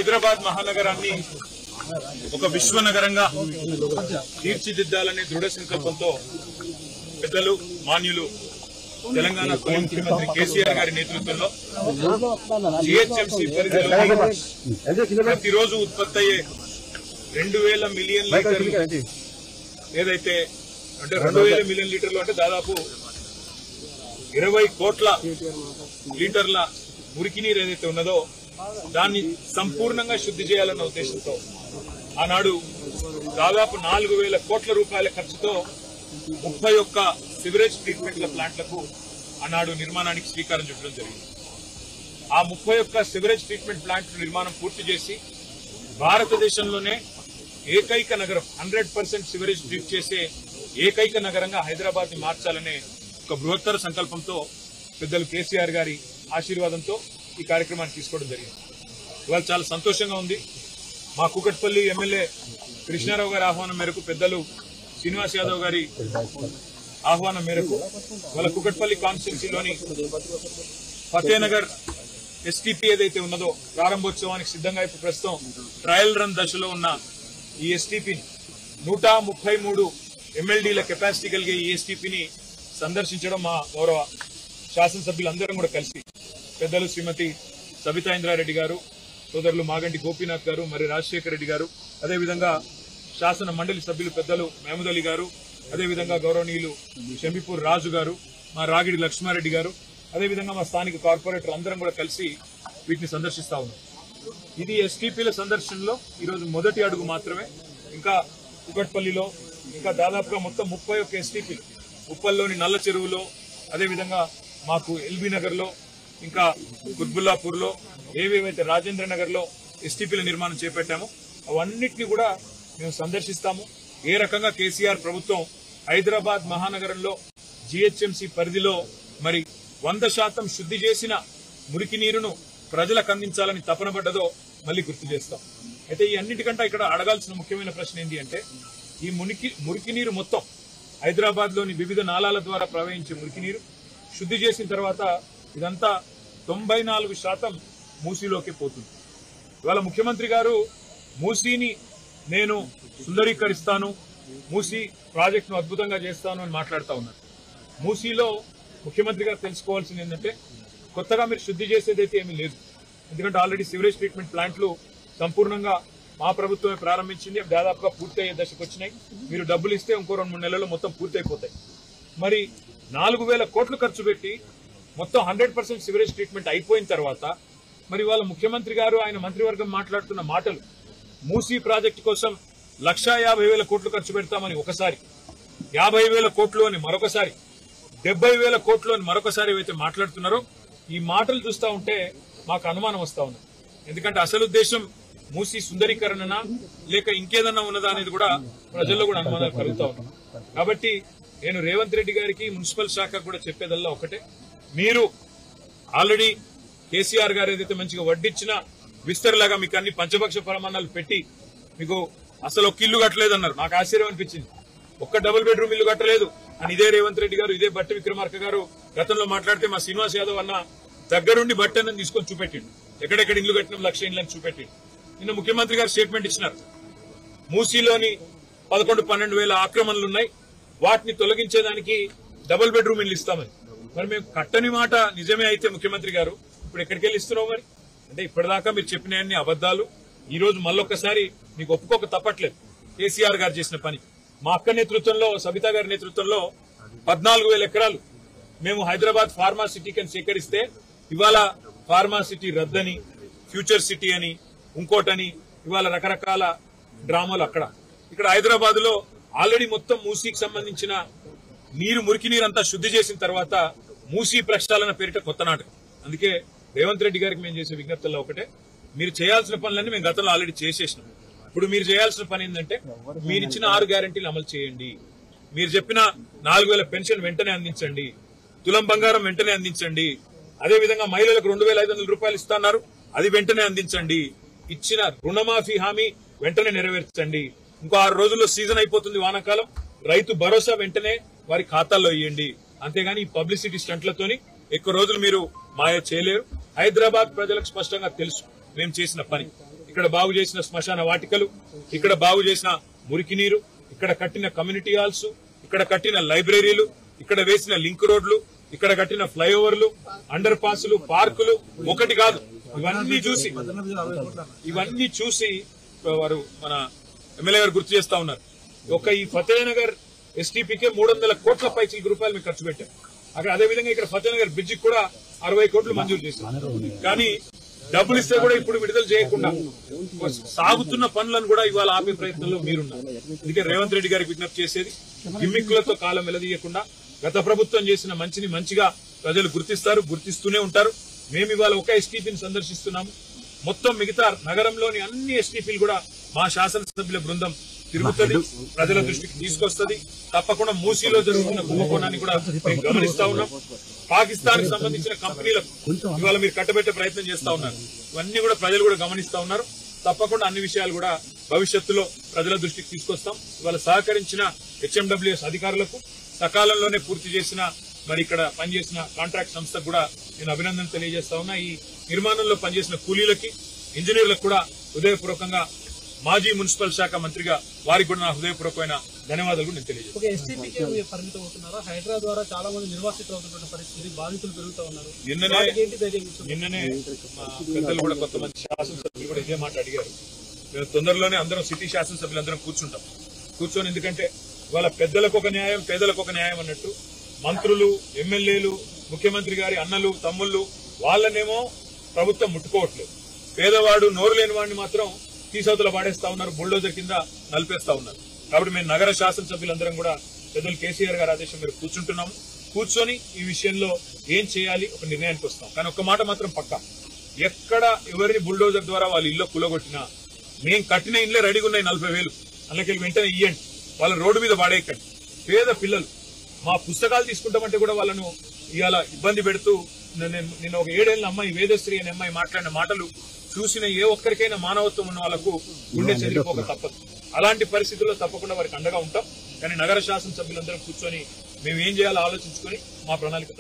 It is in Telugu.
హైదరాబాద్ మహానగరాన్ని ఒక విశ్వనగరంగా తీర్చిదిద్దాలనే దృఢ సంకల్పంతో పెద్దలు మాన్యులు తెలంగాణ ముఖ్యమంత్రి కేసీఆర్ గారి నేతృత్వంలో జీహెచ్ఎంసీ పరిధిలో ప్రతిరోజు ఉత్పత్తి అయ్యే 2000 మిలియన్ లీటర్లు ఏదైతే అంటే 2000 మిలియన్ లీటర్లు అంటే దాదాపు 20 కోట్ల లీటర్ల మురికి నీరు ఏదైతే ఉన్నదో దాన్ని సంపూర్ణంగా శుద్ధి చేయాలన్న ఉద్దేశంతో ఆనాడు దాదాపు 4000 కోట్ల రూపాయల ఖర్చుతో 31 సివరేజ్ ట్రీట్మెంట్ల ప్లాంట్లకు ఆనాడు నిర్మాణానికి శ్రీకారం చుట్టడం జరిగింది. ఆ 31 సివరేజ్ ట్రీట్మెంట్ ప్లాంట్ల నిర్మాణం పూర్తి చేసి భారతదేశంలోనే ఏకైక నగరం 100% సివరేజ్ ట్రీట్ చేసే ఏకైక నగరంగా హైదరాబాద్ ని మార్చాలనే ఒక బృహత్తర సంకల్పంతో పెద్దలు కేసీఆర్ గారి ఆశీర్వాదంతో ఈ కార్యక్రమాన్ని తీసుకోవడం జరిగింది. ఇవాళ చాలా సంతోషంగా ఉంది. మా కూకట్పల్లి ఎమ్మెల్యే కృష్ణారావు గారి ఆహ్వానం మేరకు పెద్దలు శ్రీనివాస్ యాదవ్ గారి ఆహ్వానం మేరకు వాళ్ళ కూకట్పల్లి కాన్స్టిట్యున్సీలోని ఫతేనగర్ ఎస్టీపీ ఏదైతే ఉన్నదో ప్రారంభోత్సవానికి సిద్ధంగా ఇప్పుడు ప్రస్తుతం ట్రయల్ రన్ దశలో ఉన్న ఈ ఎస్టీపీని 133 MLDల కెపాసిటీ కలిగే ఈ ఎస్టీపీని సందర్శించడం మా గౌరవ శాసనసభ్యులందరం కూడా కలిసి పెద్దలు శ్రీమతి సబితా ఇంద్రారెడ్డి గారు, సోదరులు మాగంటి గోపీనాథ్ గారు, మరి రాజశేఖర రెడ్డి గారు, అదేవిధంగా శాసన మండలి సభ్యులు పెద్దలు మహమూద్ అలీ గారు, అదేవిధంగా గౌరవనీయులు షంబీపూర్ రాజు గారు, మా రాగిడి లక్ష్మారెడ్డి గారు, అదేవిధంగా మా స్థానిక కార్పొరేటర్ అందరం కూడా కలిసి వీటిని సందర్శిస్తా ఉన్నాం. ఇది ఎస్టీపీల సందర్శనలో ఈరోజు మొదటి అడుగు మాత్రమే. ఇంకా కుకట్పల్లిలో ఇంకా దాదాపుగా మొత్తం 31 ఎస్టీపీలు ఉప్పల్లోని నల్ల చెరువులో, అదేవిధంగా మాకు ఎల్బీ నగర్ లో, ఇంకా కుత్బుల్లాపూర్ లో, ఏవేవైతే రాజేంద్ర నగర్ లో ఎస్టీపీల నిర్మాణం చేపట్టామో అవన్నిటిని కూడా మేము సందర్శిస్తాము. ఏ రకంగా కేసీఆర్ ప్రభుత్వం హైదరాబాద్ మహానగరంలో జీహెచ్ఎంసీ పరిధిలో మరి 100% శుద్ధి చేసిన మురికి నీరును ప్రజలకు అందించాలని తపన పడ్డదో మళ్ళీ గుర్తు చేస్తాం. అయితే ఈ అన్నిటికంటే ఇక్కడ అడగాల్సిన ముఖ్యమైన ప్రశ్న ఏంటి అంటే, ఈ మురికి నీరు మొత్తం హైదరాబాద్ లోని వివిధ నాలాల ద్వారా ప్రవహించే మురికి నీరు శుద్ధి చేసిన తర్వాత ఇదంతా 94% మూసీలోకి పోతుంది. ఇవాళ ముఖ్యమంత్రి గారు మూసీని నేను సుందరీకరిస్తాను, మూసీ ప్రాజెక్టును అద్భుతంగా చేస్తాను అని మాట్లాడుతూ ఉన్నారు. మూసీలో ముఖ్యమంత్రి గారు తెలుసుకోవాల్సింది ఏంటంటే, కొత్తగా మీరు శుద్ధి చేసేదైతే ఏమీ లేదు. ఎందుకంటే ఆల్రెడీ సివరేజ్ ట్రీట్మెంట్ ప్లాంట్లు సంపూర్ణంగా మా ప్రభుత్వమే ప్రారంభించింది, దాదాపుగా పూర్తయ్యే దశకు వచ్చినాయి. మీరు డబ్బులు ఇస్తే ఇంకో 2-3 నెలల్లో మొత్తం పూర్తయిపోతాయి. మరి 4000 కోట్లు ఖర్చు పెట్టి మొత్తం 100% సివరేజ్ ట్రీట్మెంట్ అయిపోయిన తర్వాత మరి వాళ్ళ ముఖ్యమంత్రి గారు ఆయన మంత్రివర్గం మాట్లాడుతున్న మాటలు, మూసీ ప్రాజెక్టు కోసం 1,50,000 కోట్లు ఖర్చు పెడతామని ఒకసారి, 50,000 కోట్లు అని మరొకసారి, 70,000 కోట్లు అని మరొకసారి ఏవైతే మాట్లాడుతున్నారో ఈ మాటలు చూస్తా ఉంటే మాకు అనుమానం వస్తా ఉంది. ఎందుకంటే అసలు ఉద్దేశం మూసీ సుందరీకరణనా లేక ఇంకేదన్నా ఉన్నదా అనేది కూడా ప్రజల్లో కూడా అనుమానాలు కలుగుతా ఉన్నాయి. కాబట్టి నేను రేవంత్ రెడ్డి గారికి మున్సిపల్ శాఖ కూడా చెప్పేదల్లా ఒకటే, మీరు ఆల్రెడీ కేసీఆర్ గారు ఏదైతే మంచిగా వడ్డిచ్చిన విస్తరలాగా మీకు అన్ని పంచపక్ష ప్రమాణాలు పెట్టి మీకు అసలు ఒక ఇల్లు కట్టలేదన్నారు. నాకు ఆశ్చర్యం అనిపించింది. ఒక్క డబుల్ బెడ్రూమ్ ఇల్లు కట్టలేదు అని ఇదే రేవంత్ రెడ్డి గారు, ఇదే బట్టి విక్రమార్క గారు గతంలో మాట్లాడితే మా శ్రీనివాస్ యాదవ్ అన్న దగ్గరుండి బట్టి అన్నది తీసుకొని చూపెట్టిండు. ఎక్కడెక్కడ ఇల్లు కట్టిన 1,00,000 ఇల్లు అని చూపెట్టిండు. నిన్న ముఖ్యమంత్రి గారు స్టేట్మెంట్ ఇచ్చినారు, మూసీలోని 11-12 ఆక్రమణలున్నాయి, వాటిని తొలగించేదానికి డబుల్ బెడ్రూమ్ ఇల్లు ఇస్తామని. మరి మేము కట్టని మాట నిజమే అయితే ముఖ్యమంత్రి గారు ఇప్పుడు ఎక్కడికి వెళ్ళి ఇస్తున్నావు? మరి అంటే ఇప్పటిదాకా మీరు చెప్పినవన్నీ అబద్దాలు. ఈ రోజు మళ్ళొక్కసారి మీకు ఒప్పుకోక తప్పట్లేదు. కేసీఆర్ గారు చేసిన పని, మా అక్క నేతృత్వంలో, సబితా గారి నేతృత్వంలో 14,000 ఎకరాలు మేము హైదరాబాద్ ఫార్మా సిటీకి సేకరిస్తే ఇవాళ ఫార్మా సిటీ రద్దని, ఫ్యూచర్ సిటీ అని, ఇంకోటని ఇవాళ రకరకాల డ్రామాలు అక్కడ. ఇక్కడ హైదరాబాద్ లో ఆల్రెడీ మొత్తం మూసీకి సంబంధించిన మురికి నీరంతా శుద్ధి చేసిన తర్వాత మూసీ ప్రక్షాళన పేరిట కొత్త నాటకం. అందుకే రేవంత్ రెడ్డి గారికి మేము చేసే విజ్ఞప్తుల్లో ఒకటే, మీరు చేయాల్సిన పనులన్నీ మేము గతంలో ఆల్రెడీ చేసేసినాం. ఇప్పుడు మీరు చేయాల్సిన పని ఏంటంటే, మీరు ఇచ్చిన 6 గ్యారెంటీలు అమలు చేయండి. మీరు చెప్పిన 4,000 పెన్షన్ వెంటనే అందించండి, తులం బంగారం వెంటనే అందించండి, అదేవిధంగా మహిళలకు 2,500 రూపాయలు ఇస్తున్నారు, అది వెంటనే అందించండి, ఇచ్చిన రుణమాఫీ హామీ వెంటనే నెరవేర్చండి. ఇంకో 6 రోజుల్లో సీజన్ అయిపోతుంది వానాకాలం, రైతు భరోసా వెంటనే వారి ఖాతాల్లో ఇవ్వండి. అంతేగాని ఈ పబ్లిసిటీ స్టంట్లతోని ఎక్కువ రోజులు మీరు మాయ చేయలేరు. హైదరాబాద్ ప్రజలకు స్పష్టంగా తెలుసు, మేము చేసిన పని. ఇక్కడ బాగు చేసిన శ్మశాన వాటికలు, ఇక్కడ బాగు చేసిన మురికి నీరు, ఇక్కడ కట్టిన కమ్యూనిటీ హాల్స్, ఇక్కడ కట్టిన లైబ్రరీలు, ఇక్కడ వేసిన లింక్ రోడ్లు, ఇక్కడ కట్టిన ఫ్లైఓవర్లు, అండర్ పాస్లు, పార్కులు ఒకటి కాదు. ఇవన్నీ చూసి వారు మన ఎమ్మెల్యే గారు గుర్తు చేస్తా ఉన్నారు. ఒక ఈ ఫతేనగర్ ఎస్టీపీకే 300 కోట్ల పైసలు రూపాయలు మీకు ఖర్చు పెట్టారు. అక్కడ అదేవిధంగా ఇక్కడ ఫతేనగర్ బ్రిడ్జికి కూడా 60 కోట్లు మంజూరు చేశారు. కానీ డబ్బులు ఇస్తే కూడా ఇప్పుడు విడుదల చేయకుండా సాగుతున్న పనులను కూడా ఇవాళ ఆపే ప్రయత్నంలో మీరున్నారు. అందుకే రేవంత్ రెడ్డి గారికి విజ్ఞప్తి చేసేది, గిమ్మిక్కులతో కాలం వెలదీయకుండా గత ప్రభుత్వం చేసిన మంచిని మంచిగా ప్రజలు గుర్తిస్తారు, గుర్తిస్తూనే ఉంటారు. మేము ఇవాళ ఒక ఎస్టీపీని సందర్శిస్తున్నాము. మొత్తం మిగతా నగరంలోని అన్ని ఎస్టీపీలు కూడా మా శాసనసభ్యుల బృందం తిరుగుతుంది, ప్రజల దృష్టికి తీసుకొస్తుంది. తప్పకుండా మూసీలో జరుగుతున్న కుంభకోణాన్ని కూడా మేము గమనిస్తా ఉన్నాం. పాకిస్తాన్ కి సంబంధించిన కంపెనీలకు ఇవాళ మీరు కట్టబెట్టే ప్రయత్నం చేస్తా ఉన్నారు. ఇవన్నీ కూడా ప్రజలు కూడా గమనిస్తా ఉన్నారు. తప్పకుండా అన్ని విషయాలు కూడా భవిష్యత్తులో ప్రజల దృష్టికి తీసుకొస్తాం. ఇవాళ సహకరించిన హెచ్ఎండబ్ల్యూఎస్ అధికారులకు, సకాలంలోనే పూర్తి చేసిన మరి ఇక్కడ పనిచేసిన కాంట్రాక్ట్ సంస్థకు కూడా నేను అభినందనలు తెలియజేస్తా ఉన్నా. ఈ నిర్మాణంలో పనిచేసిన కూలీలకి, ఇంజనీర్లకు కూడా హృదయపూర్వకంగా మాజీ మున్సిపల్ శాఖ మంత్రిగా వారికి కూడా నా హృదయపూర్వకమైన ధన్యవాదాలు నేను తెలియజేస్తాను. హైదరాబాద్ ద్వారా చాలా మంది నిర్వాసితులు అవుతున్న పరిస్థితి, బాధితులు పెరుగుతూ ఉన్నారు. నిన్ననే మా పెద్దలు కూడా కొంతమంది శాసనసభ్యులు కూడా ఇదే మాట అడిగారు. మేము తొందరలోనే అందరం సిటీ శాసనసభ్యులు అందరం కూర్చొని ఎందుకంటే వాళ్ళ పెద్దలకు ఒక న్యాయం, పేదలకు ఒక న్యాయం అన్నట్టు మంత్రులు, ఎమ్మెల్యేలు, ముఖ్యమంత్రి గారి అన్నలు, తమ్ముళ్లు వాళ్ళనేమో ప్రభుత్వం ముట్టుకోవట్లేదు. పేదవాడు, నోరు లేని వాడిని మాత్రం తీసవతల పాడేస్తా ఉన్నారు, బుల్డోజర్ కింద నలిపేస్తా ఉన్నారు. కాబట్టి మేము నగర శాసనసభ్యులందరం కూడా పెద్దలు కేసీఆర్ గారి ఆదేశం మీరు కూర్చుంటున్నాము. కూర్చొని ఈ విషయంలో ఏం చేయాలి ఒక నిర్ణయానికి వస్తాం. కానీ ఒక్క మాట మాత్రం పక్కా, ఎక్కడ ఎవరిని బుల్డోజర్ ద్వారా వాళ్ళ ఇల్లు కూలగొట్టినా మేము కట్టిన ఇళ్లే రెడీగా ఉన్నాయి 40,000 అందులోకి వెంటనే ఇయ్యండి, వాళ్ళ రోడ్డు మీద పాడేయకండి. పేద పిల్లలు మా పుస్తకాలు తీసుకుంటామంటే కూడా వాళ్ళను ఇవాళ ఇబ్బంది పెడుతూ నేను ఒక 7 ఏళ్ల అమ్మాయి, వేదశ్రీ అనే అమ్మాయి మాట్లాడిన మాటలు చూసిన ఏ ఒక్కరికైనా మానవత్వం ఉన్న వాళ్లకు గుండె చెదిరిపోక తప్పదు. అలాంటి పరిస్థితుల్లో తప్పకుండా వారికి అండగా ఉంటాం. కానీ నగర శాసనసభ్యులందరం కూర్చొని మేము ఏం చేయాలో ఆలోచించుకొని మా ప్రణాళిక